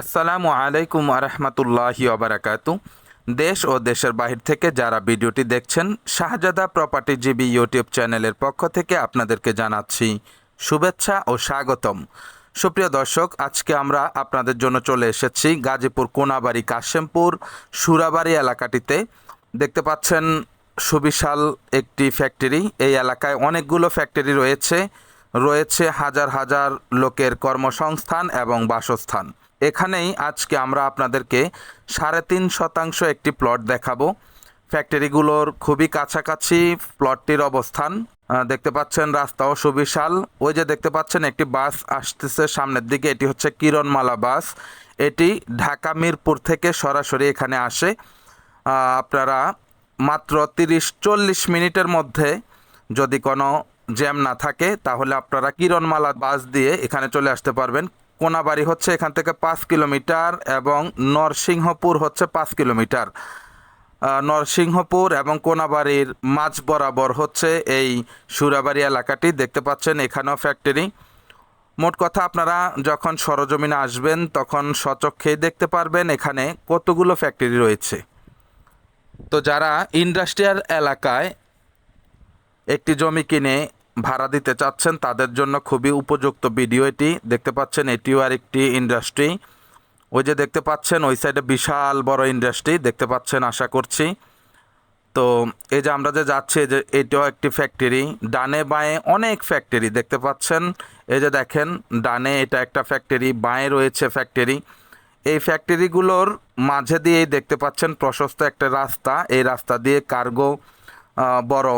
আসসালামু আলাইকুম আরহামতুল্লাহি ওবারাকাতু। দেশ ও দেশের বাহির থেকে যারা ভিডিওটি দেখছেন, শাহজাদা প্রপার্টিজীবী ইউটিউব চ্যানেলের পক্ষ থেকে আপনাদেরকে জানাচ্ছি শুভেচ্ছা ও স্বাগতম। সুপ্রিয় দর্শক, আজকে আমরা আপনাদের জন্য চলে এসেছি গাজীপুর কোনাবাড়ি কাশেমপুর সুরাবাড়ি এলাকাটিতে। দেখতে পাচ্ছেন সুবিশাল একটি ফ্যাক্টরি। এই এলাকায় অনেকগুলো ফ্যাক্টরি রয়েছে, রয়েছে হাজার হাজার লোকের কর্মসংস্থান এবং বাসস্থান। এখানেই আজকে আমরা আপনাদেরকে ৩.৫% একটি প্লট দেখাবো। ফ্যাক্টরিগুলোর খুবই কাছাকাছি প্লটটির অবস্থান। দেখতে পাচ্ছেন রাস্তাও সুবিশাল। ওই যে দেখতে পাচ্ছেন একটি বাস আসতেছে সামনের দিকে, এটি হচ্ছে কিরণমালা বাস। এটি ঢাকা মিরপুর থেকে সরাসরি এখানে আসে। আপনারা মাত্র ৩০-৪০ মিনিটের মধ্যে, যদি কোনো জ্যাম না থাকে, তাহলে আপনারা কিরণমালা বাস দিয়ে এখানে চলে আসতে পারবেন। কোনাবাড়ি হচ্ছে এখান থেকে 5 কিলোমিটার এবং নরসিংহপুর হচ্ছে 5 কিলোমিটার। নরসিংহপুর এবং কোনাবাড়ির মাঝ বরাবর হচ্ছে এই সুরাবাড়ি এলাকাটি। দেখতে পাচ্ছেন এখানেও ফ্যাক্টরি। মোট কথা, আপনারা যখন সরজমিনে আসবেন তখন স্বচক্ষেই দেখতে পারবেন এখানে কতগুলো ফ্যাক্টরি রয়েছে। তো যারা ইন্ডাস্ট্রিয়াল এলাকায় একটি জমি কিনে ভাড়া দিতে চাচ্ছেন, তাদের জন্য খুবই উপযুক্ত ভিডিও এটি। দেখতে পাচ্ছেন এটিও আর একটি ইন্ডাস্ট্রি। ওই যে দেখতে পাচ্ছেন ওই সাইডে বিশাল বড় ইন্ডাস্ট্রি দেখতে পাচ্ছেন আশা করছি। তো এই যে আমরা যে যাচ্ছি, যে এটাও একটি ফ্যাক্টরি। ডানে বাঁয়ে অনেক ফ্যাক্টরি দেখতে পাচ্ছেন। এই যে দেখেন ডানে এটা একটা ফ্যাক্টরি, বাঁয়ে রয়েছে ফ্যাক্টরি। এই ফ্যাক্টরিগুলোর মাঝে দিয়েই দেখতে পাচ্ছেন প্রশস্ত একটা রাস্তা। এই রাস্তা দিয়ে কার্গো বড়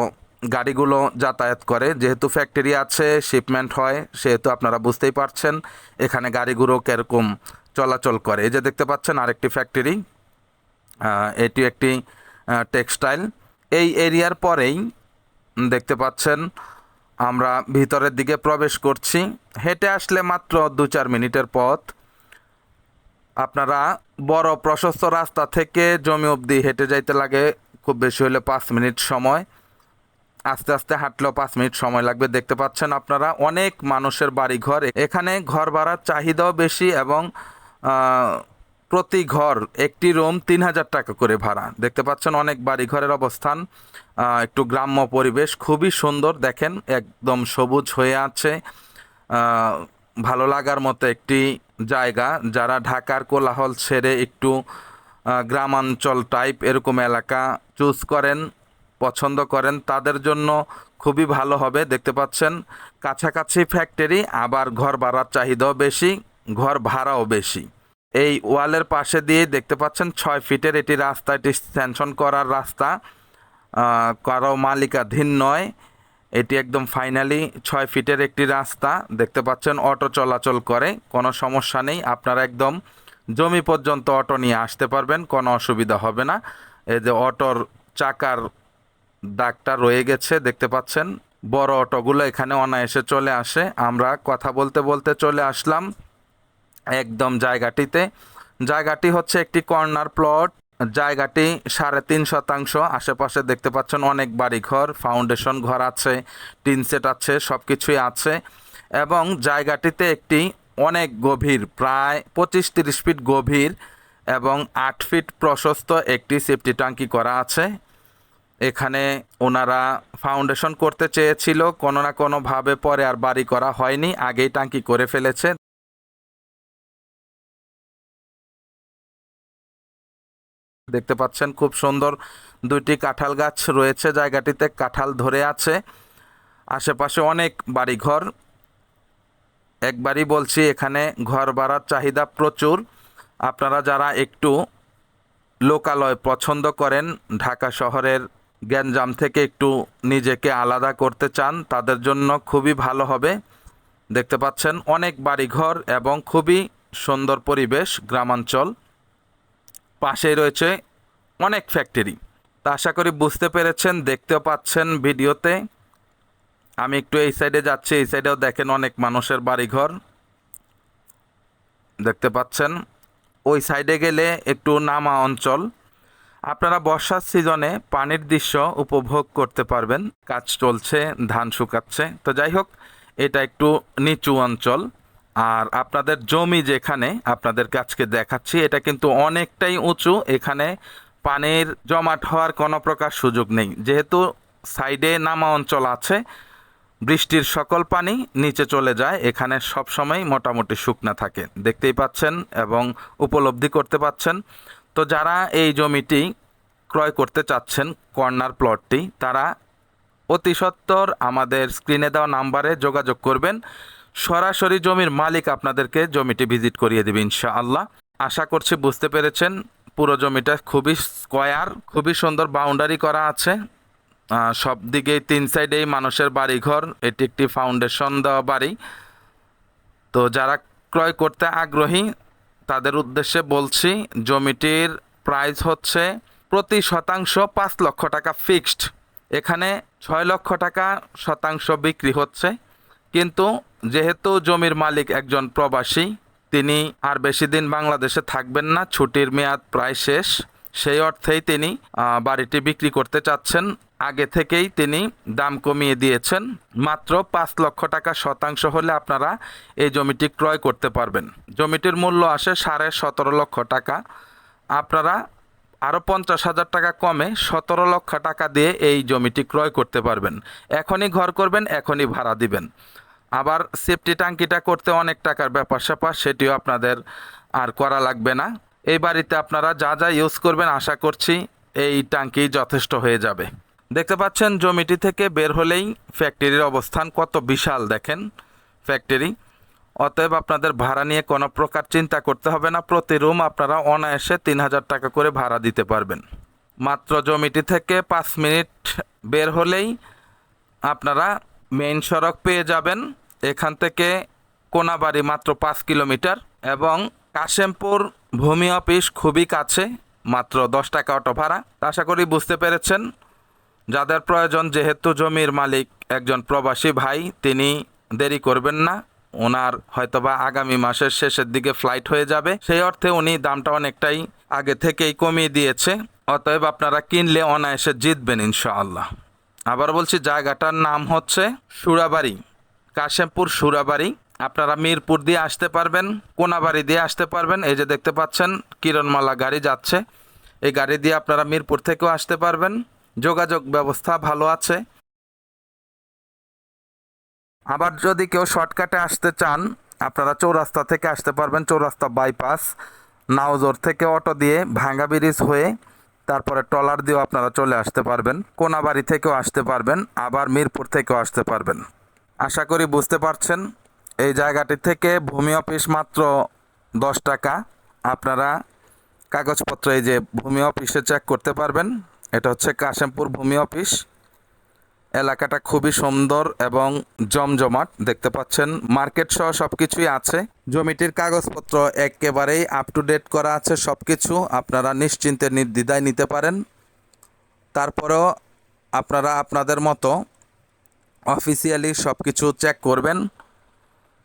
গাড়িগুলো যাতায়াত করে। যেহেতু ফ্যাক্টরি আছে, শিপমেন্ট হয়, সেহেতু আপনারা বুঝতেই পারছেন এখানে গাড়িগুলো কীরকম চলাচল করে। এই যে দেখতে পাচ্ছেন আরেকটি ফ্যাক্টরি, এটি একটি টেক্সটাইল। এই এরিয়ার পরেই দেখতে পাচ্ছেন আমরা ভিতরের দিকে প্রবেশ করছি। হেঁটে আসলে মাত্র 2-4 মিনিটের পথ। আপনারা বড় প্রশস্ত রাস্তা থেকে জমি অবধি হেঁটে যাইতে লাগে খুব বেশি হলে 5 মিনিট সময়। আস্তে আস্তে হাঁটলেও 5 মিনিট সময় লাগবে। দেখতে পাচ্ছেন আপনারা অনেক মানুষের বাড়ি ঘর। এখানে ঘর ভাড়ার চাহিদাও বেশি এবং প্রতি ঘর একটি রুম 3,000 টাকা করে ভাড়া। দেখতে পাচ্ছেন অনেক বাড়ি ঘরের অবস্থান। একটু গ্রাম্য পরিবেশ, খুবই সুন্দর। দেখেন একদম সবুজ হয়ে আছে, ভালো লাগার মতো একটি জায়গা। যারা ঢাকার কোলাহল ছেড়ে একটু গ্রামাঞ্চল টাইপ এরকম এলাকা চুজ করেন, পছন্দ করেন, তাদের জন্য খুবই ভালো হবে। দেখতে পাচ্ছেন কাছাকাছি ফ্যাক্টরি, আবার ঘর ভাড়ার চাহিদাও বেশি, ঘর ভাড়াও বেশি। এই ওয়ালের পাশে দিয়ে দেখতে পাচ্ছেন 6 ফিটের এটি রাস্তা। এটি স্যাংশন করার রাস্তা, কারো মালিকাধীন নয়। এটি একদম ফাইনালি 6 ফিটের একটি রাস্তা। দেখতে পাচ্ছেন অটো চলাচল করে, কোনো সমস্যা নেই। আপনারা একদম জমি পর্যন্ত অটো নিয়ে আসতে পারবেন, কোনো অসুবিধা হবে না। এই যে অটোর চাকার দাগটা রয়ে গেছে দেখতে পাচ্ছেন। বড় অটোগুলো এখানে অনায়াসে চলে আসে। আমরা কথা বলতে বলতে চলে আসলাম একদম জায়গাটিতে। জায়গাটি হচ্ছে একটি কর্নার প্লট। জায়গাটি ৩.৫%। আশেপাশে দেখতে পাচ্ছেন অনেক বাড়ি ঘর, ফাউন্ডেশন ঘর আছে, টিন সেট আছে, সব কিছুই আছে। এবং জায়গাটিতে একটি অনেক গভীর, প্রায় 25-30 ফিট গভীর এবং 8 ফিট প্রশস্ত একটি সেফটি ট্যাঙ্কি করা আছে। এখানে ওনারা ফাউন্ডেশন করতে চেয়েছিল, কোনো না কোনোভাবে পরে আর বাড়ি করা হয়নি, আগেই ট্যাঙ্কি করে ফেলেছে। দেখতে পাচ্ছেন খুব সুন্দর 2টি কাঁঠাল গাছ রয়েছে জায়গাটিতে, কাঁঠাল ধরে আছে। আশেপাশে অনেক বাড়িঘর। একবারই বলছি এখানে ঘর ভাড়ার চাহিদা প্রচুর। আপনারা যারা একটু লোকালয় পছন্দ করেন, ঢাকা শহরের গ্যাঞ্জাম থেকে একটু নিজেকে আলাদা করতে চান, তাদের জন্য খুবই ভালো হবে। দেখতে পাচ্ছেন অনেক বাড়িঘর এবং খুবই সুন্দর পরিবেশ, গ্রামাঞ্চল। পাশেই রয়েছে অনেক ফ্যাক্টরি। তা আশা করি বুঝতে পেরেছেন, দেখতেও পাচ্ছেন ভিডিওতে। আমি একটু এই সাইডে যাচ্ছি, এই সাইডেও দেখেন অনেক মানুষের বাড়িঘর দেখতে পাচ্ছেন। ওই সাইডে গেলে একটু নামা অঞ্চল। আপনারা বর্ষার সিজনে পানির দৃশ্য উপভোগ করতে পারবেন। কাজ চলছে, ধান শুকাচ্ছে। তো যাই হোক, এটা একটু নিচু অঞ্চল। আর আপনাদের জমি যেখানে আপনাদেরকে আজকে দেখাচ্ছি এটা কিন্তু অনেকটাই উঁচু, এখানে পানির জমাট হওয়ার কোনো প্রকার সুযোগ নেই, যেহেতু সাইডে নামা অঞ্চল আছে, বৃষ্টির সকল পানি নিচে চলে যায়, এখানে সবসময় মোটামুটি শুকনা থাকে, দেখতেই পাচ্ছেন এবং উপলব্ধি করতে পাচ্ছেন। তো যারা এই জমিটি ক্রয় করতে চাচ্ছেন, কর্নার প্লটটি, তারা অতি সত্বর আমাদের স্ক্রিনে দেওয়া নাম্বারে যোগাযোগ করবেন। সরাসরি জমির মালিক আপনাদেরকে জমিটি ভিজিট করিয়ে দেবে ইনশাআল্লাহ। আশা করছি বুঝতে পেরেছেন। পুরো জমিটা খুবই স্কোয়ার, খুবই সুন্দর বাউন্ডারি করা আছে, সব দিকেই 3 সাইডেই মানুষের বাড়িঘর, এটি একটি ফাউন্ডেশন দেওয়া বাড়ি। তো যারা ক্রয় করতে আগ্রহী তাদের উদ্দেশ্যে বলছি, জমিটির প্রাইস হচ্ছে প্রতি শতাংশ 5 লক্ষ টাকা ফিক্সড। এখানে 6 লক্ষ টাকা শতাংশ বিক্রি হচ্ছে, কিন্তু যেহেতু জমির মালিক একজন প্রবাসী, তিনি আর বেশি দিন বাংলাদেশে থাকবেন না, ছুটির মেয়াদ প্রায় শেষ, সেই অর্থেই তিনি বাড়িটি বিক্রি করতে চাচ্ছেন। আগে থেকেই তিনি দাম কমিয়ে দিয়েছেন, মাত্র 5 লক্ষ টাকা শতাংশ হলে আপনারা এই জমিটি ক্রয় করতে পারবেন। জমিটির মূল্য আসে 17.5 লক্ষ টাকা, আপনারা আরও 50,000 টাকা কমে 17 লক্ষ টাকা দিয়ে এই জমিটি ক্রয় করতে পারবেন। এখনই ঘর করবেন, এখনই ভাড়া দিবেন। আবার সেফটি ট্যাঙ্কিটা করতে অনেক টাকার ব্যাপার স্যাপার, সেটিও আপনাদের আর করা লাগবে না। এই বাড়িতে আপনারা যা যা ইউজ করবেন আশা করছি এই ট্যাঙ্কি যথেষ্ট হয়ে যাবে। দেখতে পাচ্ছেন জমিটি থেকে বের হলেই ফ্যাক্টরির অবস্থান কত বিশাল, দেখেন ফ্যাক্টরি। অতএব আপনাদের ভাড়া নিয়ে কোনো প্রকার চিন্তা করতে হবে না, প্রতি রুম আপনারা অনায়াসে 3,000 টাকা করে ভাড়া দিতে পারবেন। মাত্র জমিটি থেকে 5 মিনিট বের হলেই আপনারা মেইন সড়ক পেয়ে যাবেন। এখান থেকে কোনাবাড়ি মাত্র 5 কিলোমিটার এবং কাশেমপুর ভূমি অফিস খুবই কাছে, মাত্র 10 টাকা অটো ভাড়া। আশা করি বুঝতে পেরেছেন। যাদের প্রয়োজন, যেহেতু জমির মালিক একজন প্রবাসী ভাই, তিনি দেরি করবেন না, ওনার হয়তোবা আগামী মাসের শেষের দিকে ফ্লাইট হয়ে যাবে, সেই অর্থে উনি দামটা অনেকটাই আগে থেকেই কমিয়ে দিয়েছে। অতএব আপনারা কিনলে অনায়াসে জিতবেন ইনশাআল্লাহ। আবার বলছি, জায়গাটার নাম হচ্ছে সুরাবাড়ি, কাশেমপুর সুরাবাড়ি। আপনারা মিরপুর দিয়ে আসতে পারবেন, কোনাবাড়ি দিয়ে আসতে পারবেন। এই যে দেখতে পাচ্ছেন কিরণমালা গাড়ি যাচ্ছে, এই গাড়ি দিয়ে আপনারা মিরপুর থেকেও আসতে পারবেন, যোগাযোগ ব্যবস্থা ভালো আছে। আবার যদি কেউ শর্টকাটে আসতে চান, আপনারা চৌরাস্তা থেকে আসতে পারবেন, চৌরাস্তা বাইপাস, নাওজোর থেকে অটো দিয়ে ভাঙ্গা ব্রিজ হয়ে তারপরে ট্রলার দিয়েও আপনারা চলে আসতে পারবেন, কোনাবাড়ি থেকেও আসতে পারবেন, আবার মিরপুর থেকেও আসতে পারবেন। আশা করি বুঝতে পারছেন। এই জায়গাটি থেকে ভূমি অফিস মাত্র 10 টাকা। আপনারা কাগজপত্র এই যে ভূমি অফিসে চেক করতে পারবেন। এটা হচ্ছে কাশেমপুর ভূমি অফিস। এলাকাটা খুবই সুন্দর এবং জমজমাট, দেখতে পাচ্ছেন মার্কেট সহ সব কিছুই আছে। জমিটির কাগজপত্র একেবারেই আপ টু ডেট করা আছে, সব কিছু আপনারা নিশ্চিন্তে নির্দ্বিধায় নিতে পারেন। তারপরেও আপনারা আপনাদের মতো অফিসিয়ালি সব কিছু চেক করবেন।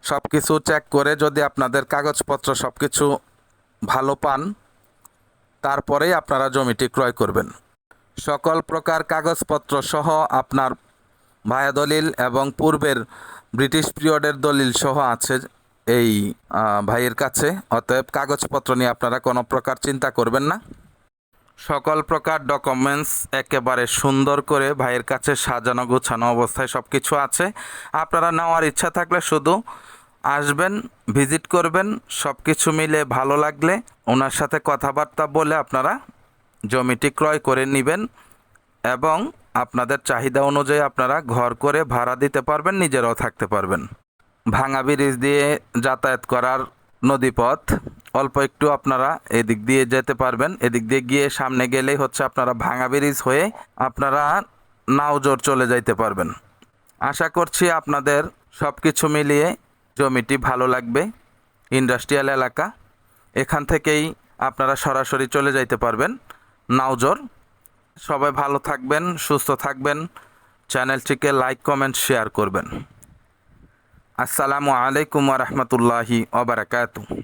সব কিছু চেক করে যদি আপনাদের কাগজপত্র সব কিছু ভালো পান, তারপরেই আপনারা জমিটি ক্রয় করবেন। সকল প্রকার কাগজপত্র সহ আপনার ভায়া দলিল এবং পূর্বের ব্রিটিশ পিরিয়ডের দলিল সহ আছে এই ভাইয়ের কাছে। অতএব কাগজপত্র নিয়ে আপনারা কোনো প্রকার চিন্তা করবেন না। সকল প্রকার ডকুমেন্টস একেবারে সুন্দর করে ভাইয়ের কাছে সাজানো গোছানো অবস্থায় সব কিছু আছে। আপনারা নেওয়ার ইচ্ছা থাকলে শুধু আসবেন, ভিজিট করবেন, সব কিছু মিলে ভালো লাগলে ওনার সাথে কথাবার্তা বলে আপনারা জমিটি ক্রয় করে নেবেন এবং আপনাদের চাহিদা অনুযায়ী আপনারা ঘর করে ভাড়া দিতে পারবেন, নিজেরাও থাকতে পারবেন। ভাঙা ব্রিজ দিয়ে যাতায়াত করার নদীপথ, অল্প একটু আপনারা এদিক দিয়ে যেতে পারবেন। এদিক দিয়ে গিয়ে সামনে গেলেই হচ্ছে আপনারা ভাঙা ব্রিজ হয়ে আপনারা নাওজোর চলে যাইতে পারবেন। আশা করছি আপনাদের সব কিছু মিলিয়ে জমিটি ভালো লাগবে। ইন্ডাস্ট্রিয়াল এলাকা, এখান থেকেই আপনারা সরাসরি চলে যাইতে পারবেন নাওজোর। সবাই ভালো থাকবেন, সুস্থ থাকবেন। চ্যানেলটিকে লাইক, কমেন্ট, শেয়ার করবেন। আসসালামু আলাইকুম ওয়া রাহমাতুল্লাহি ওয়া বারাকাতুহু।